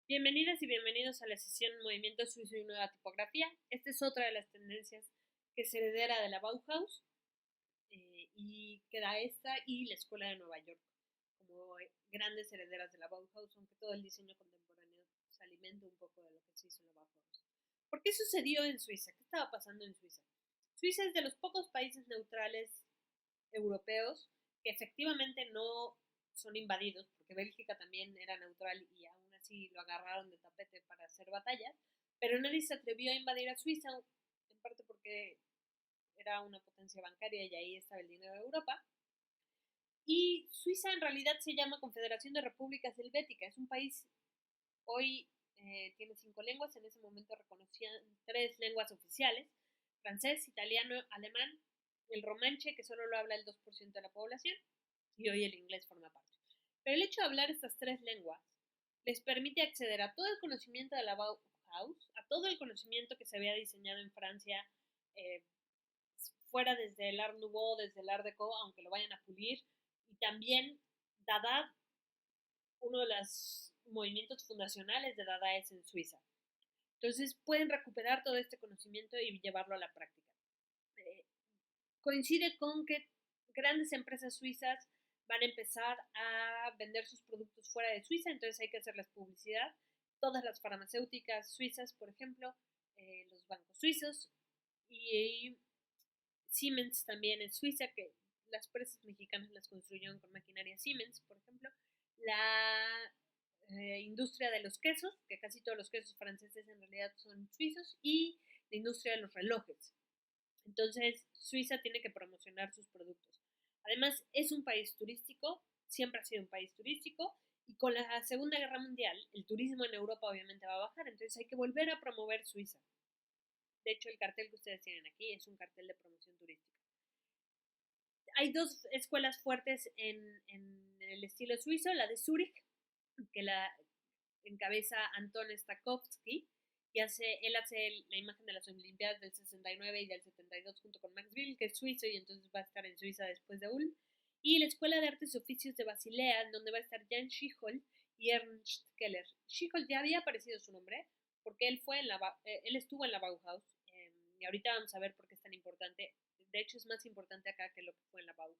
Bienvenidas y bienvenidos a la sesión Movimiento Suizo y Nueva Tipografía. Esta es otra de las tendencias que se heredera de la Bauhaus y queda esta y la Escuela de Nueva York como grandes herederas de la Bauhaus, aunque todo el diseño contemporáneo se alimenta un poco de lo que se hizo en la Bauhaus. ¿Por qué sucedió en Suiza? ¿Qué estaba pasando en Suiza? Suiza es de los pocos países neutrales europeos que efectivamente no son invadidos, porque Bélgica también era neutral y aún así lo agarraron de tapete para hacer batallas, pero nadie se atrevió a invadir a Suiza, en parte porque era una potencia bancaria y ahí estaba el dinero de Europa. Y Suiza en realidad se llama Confederación de Repúblicas Helvéticas, es un país, hoy tiene 5 lenguas, en ese momento reconocían 3 lenguas oficiales, francés, italiano, alemán, el romanche, que solo lo habla el 2% de la población, y hoy el inglés forma parte. Pero el hecho de hablar estas 3 lenguas les permite acceder a todo el conocimiento de la Bauhaus, a todo el conocimiento que se había diseñado en Francia, eh, fuera desde el Art Nouveau, desde el Art Deco, aunque lo vayan a pulir, y también Dada, uno de los movimientos fundacionales de Dada es en Suiza. Entonces pueden recuperar todo este conocimiento y llevarlo a la práctica. Coincide con que grandes empresas suizas van a empezar a vender sus productos fuera de Suiza, entonces hay que hacerles publicidad. Todas las farmacéuticas suizas, por ejemplo, los bancos suizos y Siemens también en Suiza, que las empresas mexicanas las construyeron con maquinaria Siemens, por ejemplo. La industria de los quesos, que casi todos los quesos franceses en realidad son suizos, y la industria de los relojes. Entonces, Suiza tiene que promocionar sus productos. Además, es un país turístico, siempre ha sido un país turístico, y con la Segunda Guerra Mundial, el turismo en Europa obviamente va a bajar, entonces hay que volver a promover Suiza. De hecho, el cartel que ustedes tienen aquí es un cartel de promoción turística. Hay 2 escuelas fuertes en el estilo suizo, la de Zúrich, que la encabeza Anton Stakowski, y él hace la imagen de las Olimpiadas del 69 y del 72 junto con Max Bill, que es suizo y entonces va a estar en Suiza después de Ulm, y la Escuela de Artes y Oficios de Basilea, en donde va a estar Jan Schihold y Ernst Keller. Schihold ya había aparecido su nombre, porque él estuvo en la Bauhaus, y ahorita vamos a ver por qué es tan importante. De hecho, es más importante acá que lo que fue en la Bauhaus.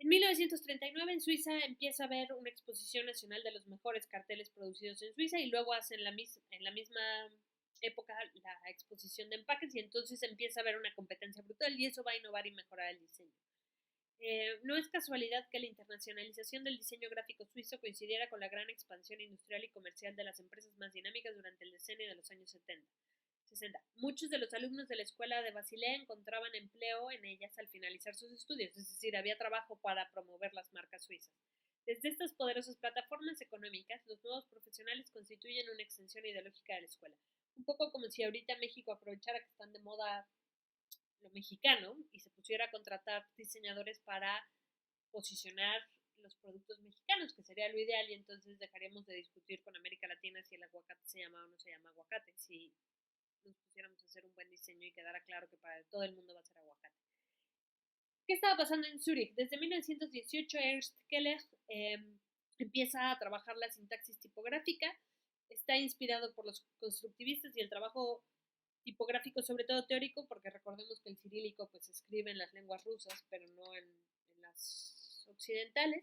En 1939 en Suiza empieza a haber una exposición nacional de los mejores carteles producidos en Suiza y luego hacen en la misma época la exposición de empaques y entonces empieza a haber una competencia brutal y eso va a innovar y mejorar el diseño. No es casualidad que la internacionalización del diseño gráfico suizo coincidiera con la gran expansión industrial y comercial de las empresas más dinámicas durante el decenio de los años 60. Muchos de los alumnos de la escuela de Basilea encontraban empleo en ellas al finalizar sus estudios, es decir, había trabajo para promover las marcas suizas. Desde estas poderosas plataformas económicas, los nuevos profesionales constituyen una extensión ideológica de la escuela. Un poco como si ahorita México aprovechara que están de moda lo mexicano y se pusiera a contratar diseñadores para posicionar los productos mexicanos, que sería lo ideal, y entonces dejaríamos de discutir con América Latina si el aguacate se llama o no se llama aguacate, si nos pusiéramos a hacer un buen diseño y quedara claro que para todo el mundo va a ser aguacate. ¿Qué estaba pasando en Zúrich? Desde 1918 Ernst Keller empieza a trabajar la sintaxis tipográfica, está inspirado por los constructivistas y el trabajo tipográfico, sobre todo teórico, porque recordemos que el cirílico pues se escribe en las lenguas rusas, pero no en las occidentales.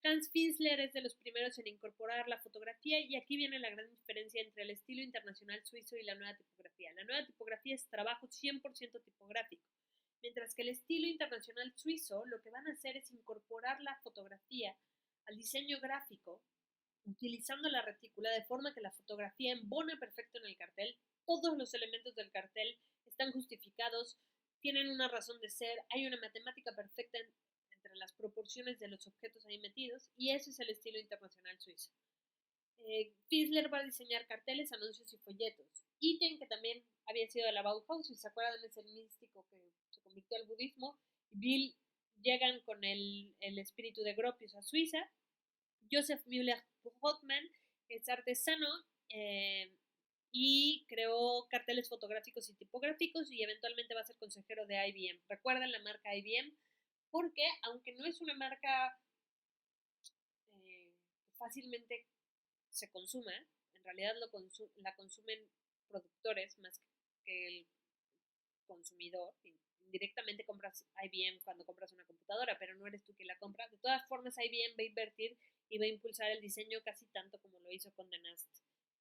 Hans Fiesler es de los primeros en incorporar la fotografía y aquí viene la gran diferencia entre el estilo internacional suizo y la nueva tipografía. La nueva tipografía es trabajo 100% tipográfico, mientras que el estilo internacional suizo lo que van a hacer es incorporar la fotografía al diseño gráfico utilizando la retícula de forma que la fotografía embona perfecto en el cartel, todos los elementos del cartel están justificados, tienen una razón de ser, hay una matemática perfecta entre las proporciones de los objetos ahí metidos y ese es el estilo internacional suizo. Fiesler va a diseñar carteles, anuncios y folletos. Iten, que también había sido de la Bauhaus, si se acuerdan es el místico que se convirtió al budismo, y Bill llegan con el espíritu de Gropius a Suiza. Joseph Müller-Hoffmann es artesano y creó carteles fotográficos y tipográficos y eventualmente va a ser consejero de IBM. Recuerden la marca IBM porque aunque no es una marca fácilmente se consuma, en realidad la consumen productores más que el consumidor. Indirectamente compras IBM cuando compras una computadora, pero no eres tú quien la compra. De todas formas, IBM va a invertir y va a impulsar el diseño casi tanto como lo hizo con The Nast,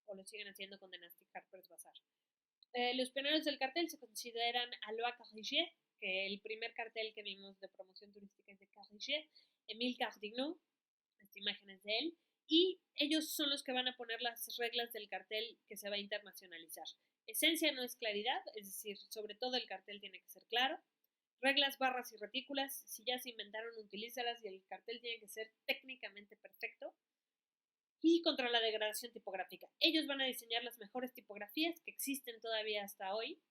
o lo siguen haciendo con The Nast y Harper's Bazaar. Los pioneros del cartel se consideran Alois Carriger, que el primer cartel que vimos de promoción turística es de Carriger, Émile Cardignan, las imágenes de él, y ellos son los que van a poner las reglas del cartel que se va a internacionalizar. Esencia no es claridad, es decir, sobre todo el cartel tiene que ser claro. Reglas, barras y retículas, si ya se inventaron, utilízalas y el cartel tiene que ser técnicamente perfecto. Y contra la degradación tipográfica. Ellos van a diseñar las mejores tipografías que existen todavía hasta hoy.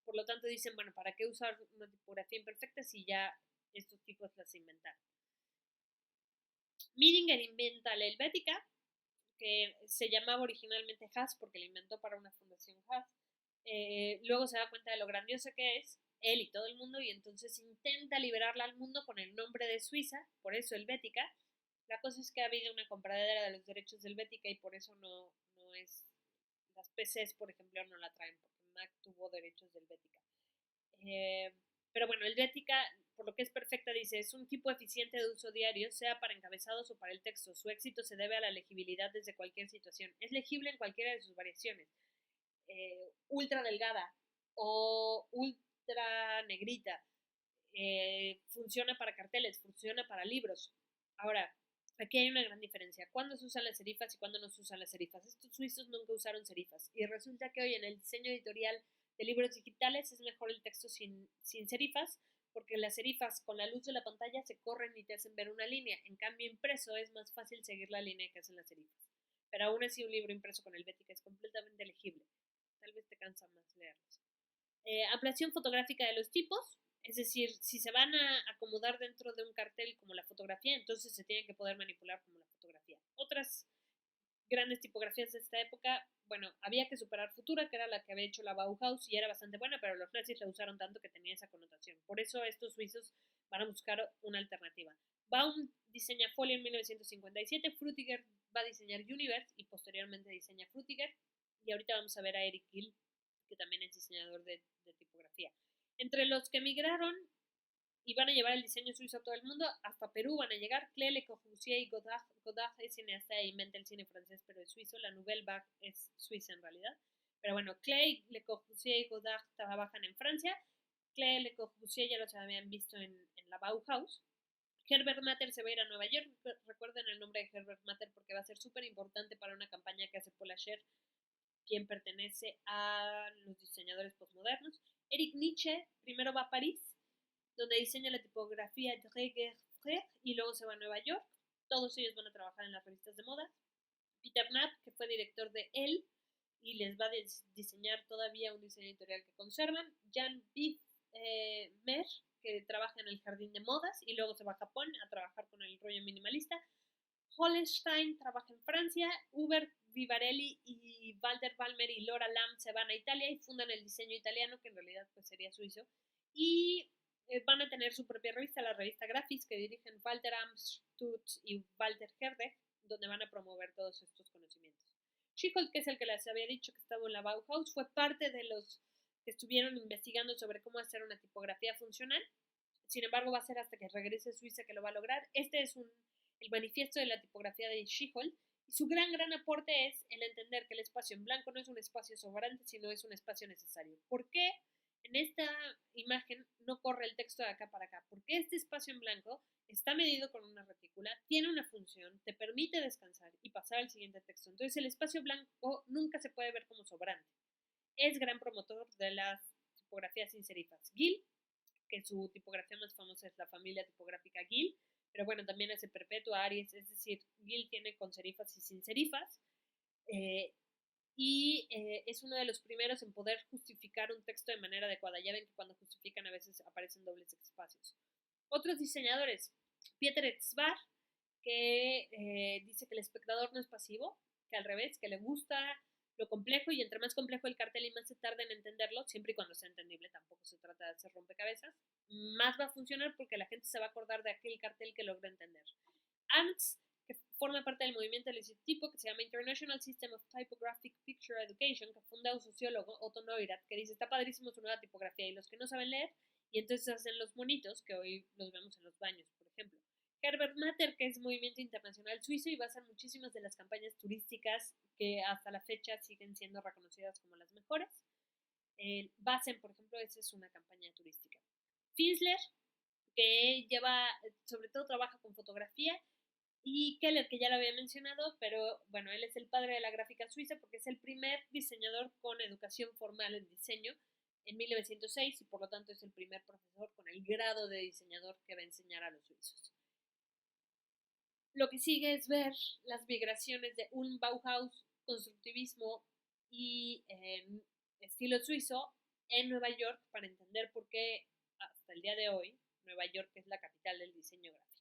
Por lo tanto dicen, bueno, ¿para qué usar una tipografía imperfecta si ya estos tipos las inventaron? Midinger inventa la Helvética, que se llamaba originalmente Haas porque la inventó para una fundación Haas. Luego se da cuenta de lo grandiosa que es él y todo el mundo, y entonces intenta liberarla al mundo con el nombre de Suiza, por eso Helvética. La cosa es que ha habido una compradera de los derechos de Helvética y por eso no es. Las PCs, por ejemplo, no la traen porque Mac tuvo derechos de Helvética. Pero bueno, Helvética, por lo que es perfecta, dice, es un tipo eficiente de uso diario, sea para encabezados o para el texto. Su éxito se debe a la legibilidad desde cualquier situación. Es legible en cualquiera de sus variaciones. Ultra delgada o ultra negrita. Funciona para carteles, funciona para libros. Ahora, aquí hay una gran diferencia. ¿Cuándo se usan las serifas y cuándo no se usan las serifas? Estos suizos nunca usaron serifas. Y resulta que hoy en el diseño editorial de libros digitales es mejor el texto sin serifas, porque las serifas con la luz de la pantalla se corren y te hacen ver una línea. En cambio, impreso es más fácil seguir la línea que hacen las serifas. Pero aún así un libro impreso con Helvética es completamente legible. Tal vez te cansa más leerlos. Ampliación fotográfica de los tipos. Es decir, si se van a acomodar dentro de un cartel como la fotografía, entonces se tienen que poder manipular como la fotografía. Otras grandes tipografías de esta época, bueno, había que superar Futura, que era la que había hecho la Bauhaus y era bastante buena, pero los nazis la usaron tanto que tenía esa connotación. Por eso estos suizos van a buscar una alternativa. Baum diseña Folio en 1957, Frutiger va a diseñar Universe y posteriormente diseña Frutiger. Y ahorita vamos a ver a Eric Gill, que también es diseñador de tipografía. Entre los que emigraron y van a llevar el diseño suizo a todo el mundo, hasta Perú van a llegar Klee, Le Corbusier y Godard. Godard es cineasta e inventa el cine francés, pero es suizo. La Nouvelle Vague es suiza en realidad. Pero bueno, Klee, Le Corbusier y Godard trabajan en Francia. Klee, Le Corbusier ya los habían visto en la Bauhaus. Herbert Matter se va a ir a Nueva York. Recuerden el nombre de Herbert Matter porque va a ser súper importante para una campaña que hace Paul Asher, quien pertenece a los diseñadores postmodernos. Eric Nietzsche primero va a París, donde diseña la tipografía Dräger y luego se va a Nueva York. Todos ellos van a trabajar en las revistas de moda. Peter Knapp, que fue director de Elle y les va a diseñar todavía un diseño editorial que conservan. Jan Mer, que trabaja en el jardín de modas y luego se va a Japón a trabajar con el rollo minimalista. Holstein trabaja en Francia. Hubert Vivarelli y Walter Balmer y Laura Lam se van a Italia y fundan el diseño italiano, que en realidad pues sería suizo. Y van a tener su propia revista, la revista Graphics, que dirigen Walter Amstutz y Walter Herdeg, donde van a promover todos estos conocimientos. Schickhold, que es el que les había dicho que estaba en la Bauhaus, fue parte de los que estuvieron investigando sobre cómo hacer una tipografía funcional. Sin embargo, va a ser hasta que regrese a Suiza que lo va a lograr. Este es el manifiesto de la tipografía de Schickhold. Y su gran aporte es el entender que el espacio en blanco no es un espacio sobrante, sino es un espacio necesario. ¿Por qué en esta imagen no corre el texto de acá para acá? Porque este espacio en blanco está medido con una retícula, tiene una función, te permite descansar y pasar al siguiente texto. Entonces el espacio blanco nunca se puede ver como sobrante. Es gran promotor de las tipografías sin serifas. Gill, que su tipografía más famosa es la familia tipográfica Gill, pero bueno, también hace Perpetua, Aries, es decir, Gill tiene con serifas y sin serifas, es uno de los primeros en poder justificar un texto de manera adecuada. Ya ven que cuando justifican a veces aparecen dobles espacios. Otros diseñadores, Pieter Tzvar, que dice que el espectador no es pasivo, que al revés, que le gusta lo complejo y entre más complejo el cartel y más se tarda en entenderlo, siempre y cuando sea entendible, tampoco se trata de hacer rompecabezas, más va a funcionar porque la gente se va a acordar de aquel cartel que logra entender. Ants, que forma parte del movimiento del tipo que se llama International System of Typographic Picture Education, que funda un sociólogo, Otto Neurath, que dice, está padrísimo su nueva tipografía, y los que no saben leer, y entonces hacen los monitos, que hoy los vemos en los baños, por ejemplo. Herbert Matter, que es movimiento internacional suizo y basa muchísimas de las campañas turísticas que hasta la fecha siguen siendo reconocidas como las mejores. Basen, por ejemplo, esa es una campaña turística. Finsler, que lleva, sobre todo trabaja con fotografía, y Keller, que ya lo había mencionado, pero bueno, él es el padre de la gráfica suiza porque es el primer diseñador con educación formal en diseño en 1906 y por lo tanto es el primer profesor con el grado de diseñador que va a enseñar a los suizos. Lo que sigue es ver las migraciones de un Bauhaus, constructivismo y estilo suizo en Nueva York para entender por qué hasta el día de hoy Nueva York es la capital del diseño gráfico.